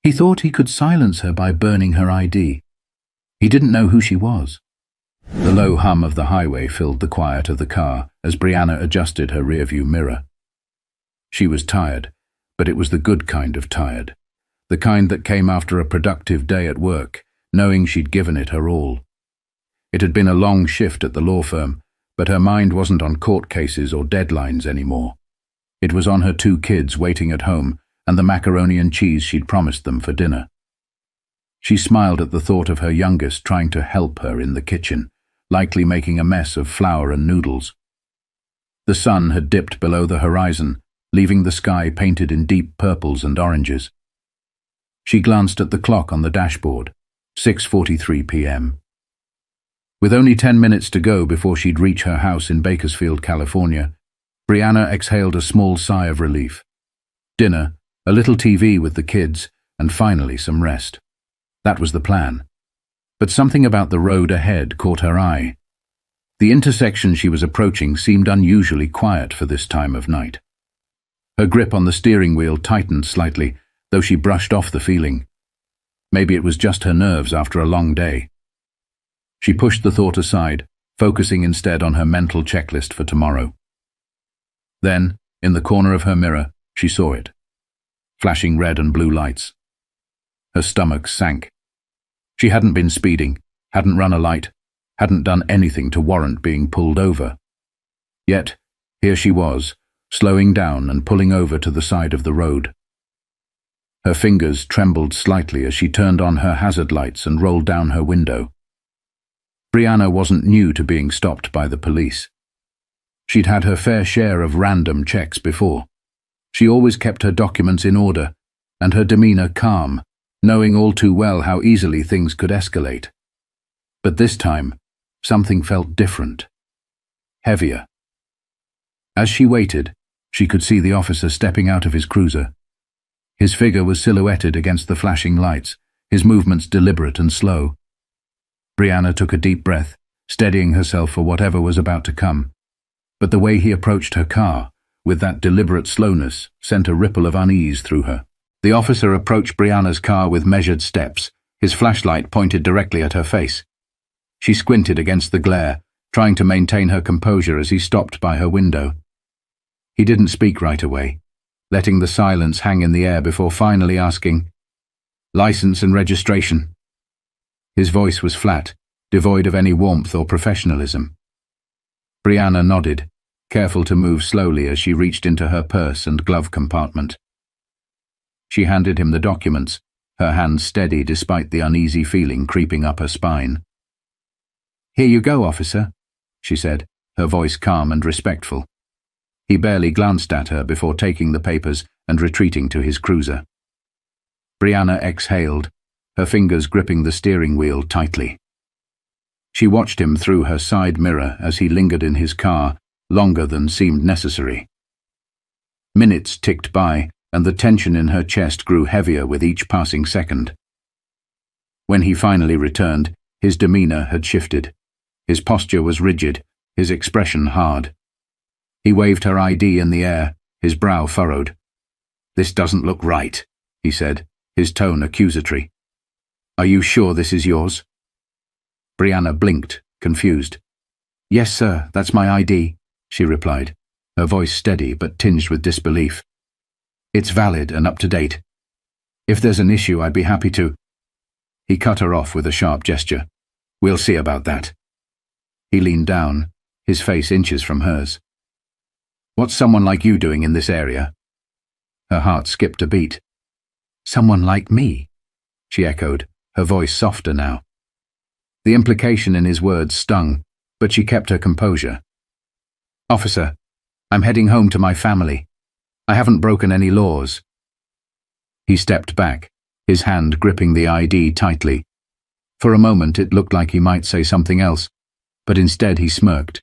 He thought he could silence her by burning her ID. He didn't know who she was. The low hum of the highway filled the quiet of the car as Brianna adjusted her rearview mirror. She was tired, but it was the good kind of tired. The kind that came after a productive day at work, knowing she'd given it her all. It had been a long shift at the law firm, but her mind wasn't on court cases or deadlines anymore. It was on her 2 kids waiting at home and the macaroni and cheese she'd promised them for dinner. She smiled at the thought of her youngest trying to help her in the kitchen, likely making a mess of flour and noodles. The sun had dipped below the horizon, leaving the sky painted in deep purples and oranges. She glanced at the clock on the dashboard, 6:43 p.m. With only 10 minutes to go before she'd reach her house in Bakersfield, California, Brianna exhaled a small sigh of relief. Dinner, a little TV with the kids, and finally some rest. That was the plan. But something about the road ahead caught her eye. The intersection she was approaching seemed unusually quiet for this time of night. Her grip on the steering wheel tightened slightly, though she brushed off the feeling. Maybe it was just her nerves after a long day. She pushed the thought aside, focusing instead on her mental checklist for tomorrow. Then, in the corner of her mirror, she saw it. Flashing red and blue lights. Her stomach sank. She hadn't been speeding, hadn't run a light, hadn't done anything to warrant being pulled over. Yet, here she was, slowing down and pulling over to the side of the road. Her fingers trembled slightly as she turned on her hazard lights and rolled down her window. Brianna wasn't new to being stopped by the police. She'd had her fair share of random checks before. She always kept her documents in order, and her demeanor calm, knowing all too well how easily things could escalate. But this time, something felt different. Heavier. As she waited, she could see the officer stepping out of his cruiser. His figure was silhouetted against the flashing lights, his movements deliberate and slow. Brianna took a deep breath, steadying herself for whatever was about to come. But the way he approached her car, with that deliberate slowness, sent a ripple of unease through her. The officer approached Brianna's car with measured steps, his flashlight pointed directly at her face. She squinted against the glare, trying to maintain her composure as he stopped by her window. He didn't speak right away, letting the silence hang in the air before finally asking, "License and registration?" His voice was flat, devoid of any warmth or professionalism. Brianna nodded, careful to move slowly as she reached into her purse and glove compartment. She handed him the documents, her hands steady despite the uneasy feeling creeping up her spine. "Here you go, officer," she said, her voice calm and respectful. He barely glanced at her before taking the papers and retreating to his cruiser. Brianna exhaled, her fingers gripping the steering wheel tightly. She watched him through her side mirror as he lingered in his car, longer than seemed necessary. Minutes ticked by, and the tension in her chest grew heavier with each passing second. When he finally returned, his demeanor had shifted. His posture was rigid, his expression hard. He waved her ID in the air, his brow furrowed. "This doesn't look right," he said, his tone accusatory. "Are you sure this is yours?" Brianna blinked, confused. "Yes, sir, that's my ID," she replied, her voice steady but tinged with disbelief. "It's valid and up to date. If there's an issue, I'd be happy to—" He cut her off with a sharp gesture. "We'll see about that." He leaned down, his face inches from hers. "What's someone like you doing in this area?" Her heart skipped a beat. "Someone like me?" she echoed, her voice softer now. The implication in his words stung, but she kept her composure. "Officer, I'm heading home to my family. I haven't broken any laws." He stepped back, his hand gripping the ID tightly. For a moment it looked like he might say something else, but instead he smirked,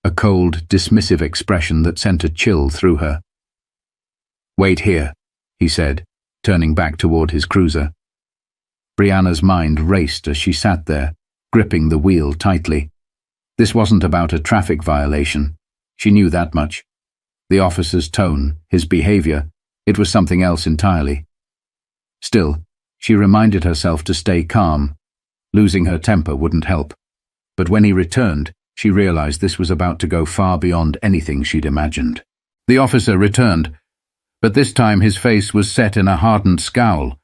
a cold, dismissive expression that sent a chill through her. "Wait here," he said, turning back toward his cruiser. Brianna's mind raced as she sat there, gripping the wheel tightly. This wasn't about a traffic violation. She knew that much. The officer's tone, his behavior, it was something else entirely. Still, She reminded herself to stay calm. Losing her temper wouldn't help. But when he returned, she realized this was about to go far beyond anything she'd imagined. The officer returned, but this time his face was set in a hardened scowl,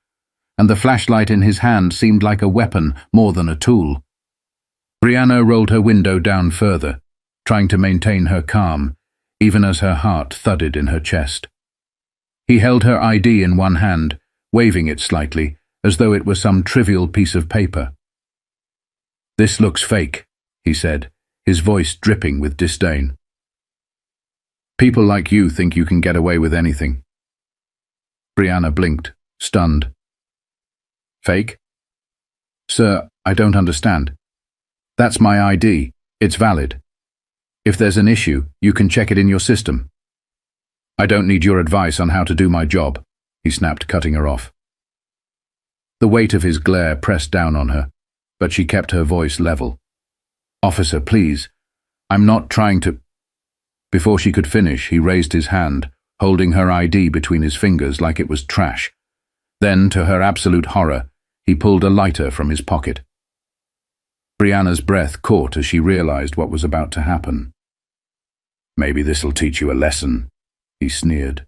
and the flashlight in his hand seemed like a weapon more than a tool. Brianna rolled her window down further, trying to maintain her calm, even as her heart thudded in her chest. He held her ID in one hand, waving it slightly, as though it were some trivial piece of paper. "This looks fake," he said, his voice dripping with disdain. "People like you think you can get away with anything." Brianna blinked, stunned. "Fake? Sir, I don't understand. That's my ID. It's valid. If there's an issue, you can check it in your system." "I don't need your advice on how to do my job," he snapped, cutting her off. The weight of his glare pressed down on her, but she kept her voice level. "Officer, please. I'm not trying to—" Before she could finish, he raised his hand, holding her ID between his fingers like it was trash. Then, to her absolute horror, he pulled a lighter from his pocket. Brianna's breath caught as she realized what was about to happen. "Maybe this'll teach you a lesson," he sneered.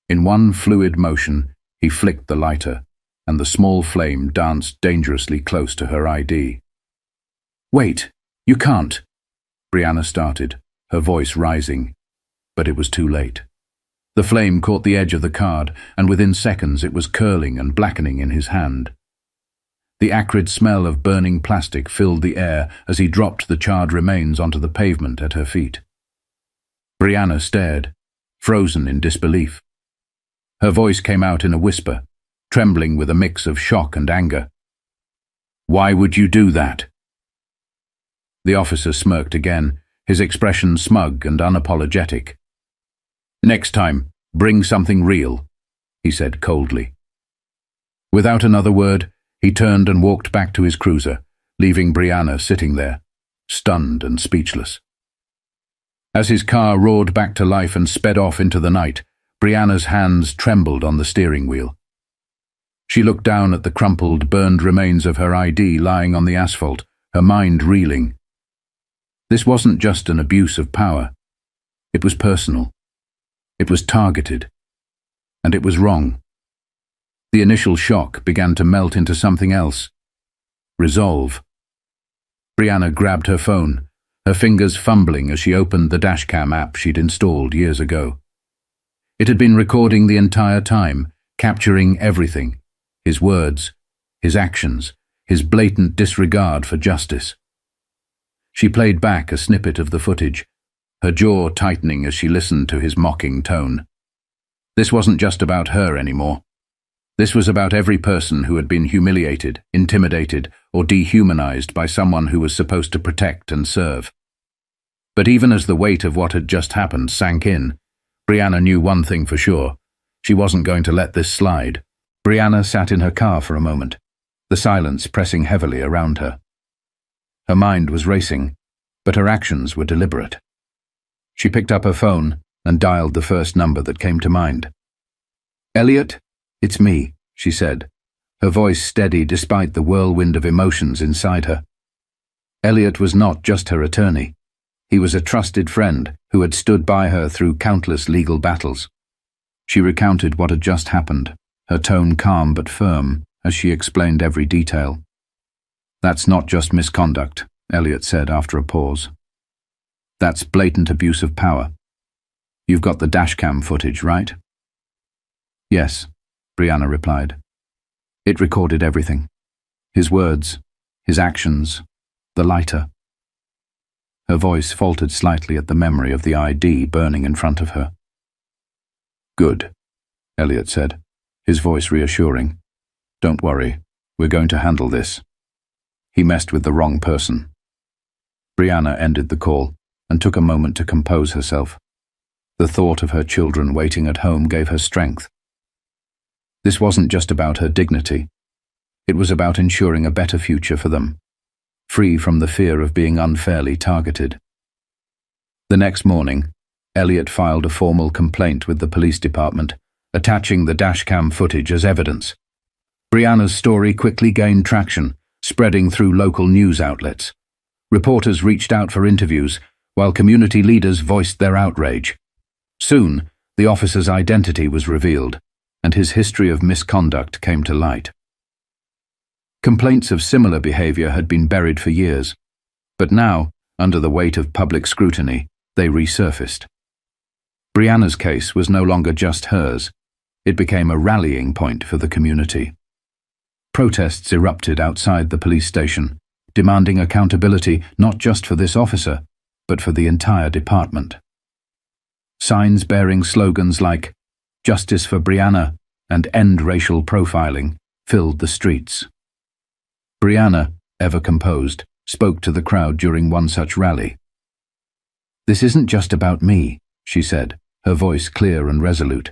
In one fluid motion, he flicked the lighter, and the small flame danced dangerously close to her ID. "Wait, you can't," Brianna started, her voice rising, but it was too late. The flame caught the edge of the card, and within seconds it was curling and blackening in his hand. The acrid smell of burning plastic filled the air as he dropped the charred remains onto the pavement at her feet. Brianna stared, frozen in disbelief. Her voice came out in a whisper, trembling with a mix of shock and anger. "Why would you do that?" The officer smirked again, his expression smug and unapologetic. "Next time, bring something real," he said coldly. Without another word, he turned and walked back to his cruiser, leaving Brianna sitting there, stunned and speechless. As his car roared back to life and sped off into the night, Brianna's hands trembled on the steering wheel. She looked down at the crumpled, burned remains of her ID lying on the asphalt, her mind reeling. This wasn't just an abuse of power. It was personal. It was targeted. And it was wrong. The initial shock began to melt into something else. Resolve. Brianna grabbed her phone, her fingers fumbling as she opened the dashcam app she'd installed years ago. It had been recording the entire time, capturing everything: his words, his actions, his blatant disregard for justice. She played back a snippet of the footage, her jaw tightening as she listened to his mocking tone. This wasn't just about her anymore. This was about every person who had been humiliated, intimidated, or dehumanized by someone who was supposed to protect and serve. But even as the weight of what had just happened sank in, Brianna knew one thing for sure: she wasn't going to let this slide. Brianna sat in her car for a moment, the silence pressing heavily around her. Her mind was racing, but her actions were deliberate. She picked up her phone and dialed the first number that came to mind. "Elliot, it's me," she said, her voice steady despite the whirlwind of emotions inside her. Elliot was not just her attorney. He was a trusted friend who had stood by her through countless legal battles. She recounted what had just happened, her tone calm but firm as she explained every detail. "That's not just misconduct," Elliot said after a pause. "That's blatant abuse of power. You've got the dashcam footage, right?" "Yes," Brianna replied. It recorded everything. His words, his actions, the lighter. Her voice faltered slightly at the memory of the ID burning in front of her. "Good," Elliot said, his voice reassuring. "Don't worry, we're going to handle this. He messed with the wrong person." Brianna ended the call and took a moment to compose herself. The thought of her children waiting at home gave her strength. This wasn't just about her dignity. It was about ensuring a better future for them, free from the fear of being unfairly targeted. The next morning, Elliot filed a formal complaint with the police department, attaching the dashcam footage as evidence. Brianna's story quickly gained traction, spreading through local news outlets. Reporters reached out for interviews, while community leaders voiced their outrage. Soon, the officer's identity was revealed, and his history of misconduct came to light. Complaints of similar behavior had been buried for years, but now, under the weight of public scrutiny, they resurfaced. Brianna's case was no longer just hers. It became a rallying point for the community. Protests erupted outside the police station, demanding accountability not just for this officer, but for the entire department. Signs bearing slogans like "Justice for Brianna" and "End Racial Profiling" filled the streets. Brianna, ever composed, spoke to the crowd during one such rally. "This isn't just about me," she said, her voice clear and resolute.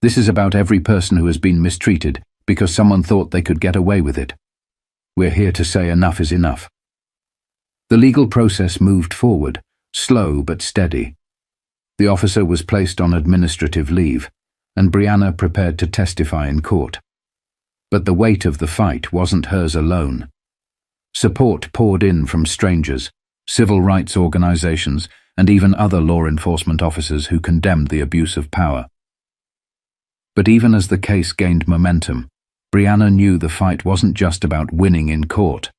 "This is about every person who has been mistreated because someone thought they could get away with it. We're here to say enough is enough." The legal process moved forward, slow but steady. The officer was placed on administrative leave, and Brianna prepared to testify in court. But the weight of the fight wasn't hers alone. Support poured in from strangers, civil rights organizations, and even other law enforcement officers who condemned the abuse of power. But even as the case gained momentum, Brianna knew the fight wasn't just about winning in court.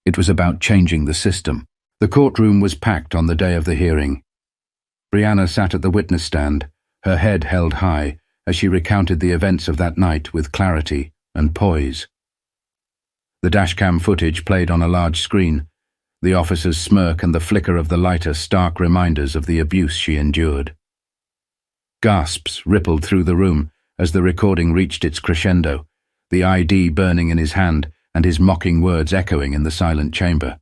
It was about changing the system. The courtroom was packed on the day of the hearing. Brianna sat at the witness stand, her head held high, as she recounted the events of that night with clarity and poise. The dashcam footage played on a large screen, the officer's smirk and the flicker of the lighter stark reminders of the abuse she endured. Gasps rippled through the room as the recording reached its crescendo, the ID burning in his hand and his mocking words echoing in the silent chamber.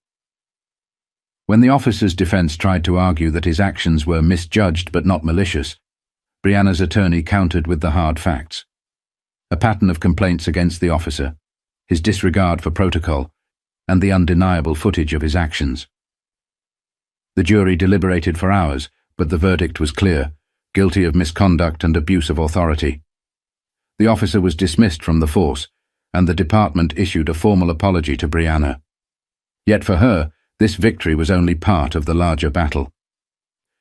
When the officer's defense tried to argue that his actions were misjudged but not malicious, Brianna's attorney countered with the hard facts. A pattern of complaints against the officer, his disregard for protocol, and the undeniable footage of his actions. The jury deliberated for hours, but the verdict was clear: guilty of misconduct and abuse of authority. The officer was dismissed from the force, and the department issued a formal apology to Brianna. Yet for her, this victory was only part of the larger battle.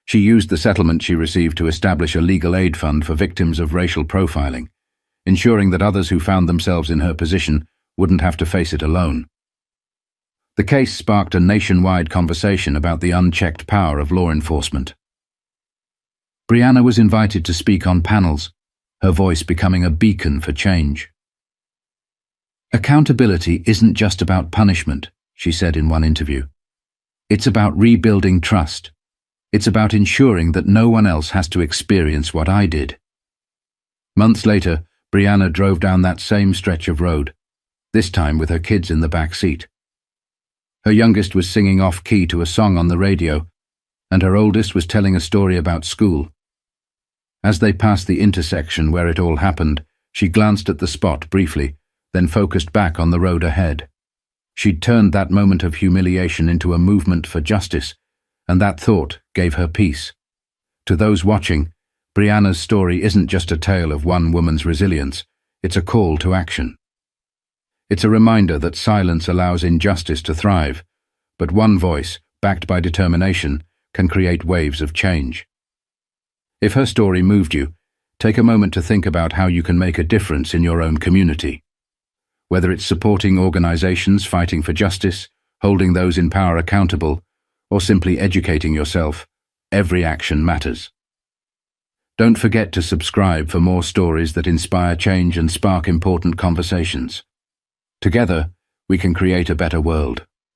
She used the settlement she received to establish a legal aid fund for victims of racial profiling, ensuring that others who found themselves in her position wouldn't have to face it alone. The case sparked a nationwide conversation about the unchecked power of law enforcement. Brianna was invited to speak on panels, her voice becoming a beacon for change. "Accountability isn't just about punishment," she said in one interview. "It's about rebuilding trust. It's about ensuring that no one else has to experience what I did." Months later, Brianna drove down that same stretch of road, this time with her kids in the back seat. Her youngest was singing off-key to a song on the radio, and her oldest was telling a story about school. As they passed the intersection where it all happened, she glanced at the spot briefly, then focused back on the road ahead. She'd turned that moment of humiliation into a movement for justice, and that thought gave her peace. To those watching, Brianna's story isn't just a tale of one woman's resilience, it's a call to action. It's a reminder that silence allows injustice to thrive, but one voice, backed by determination, can create waves of change. If her story moved you, take a moment to think about how you can make a difference in your own community. Whether it's supporting organizations fighting for justice, holding those in power accountable, or simply educating yourself, every action matters. Don't forget to subscribe for more stories that inspire change and spark important conversations. Together, we can create a better world.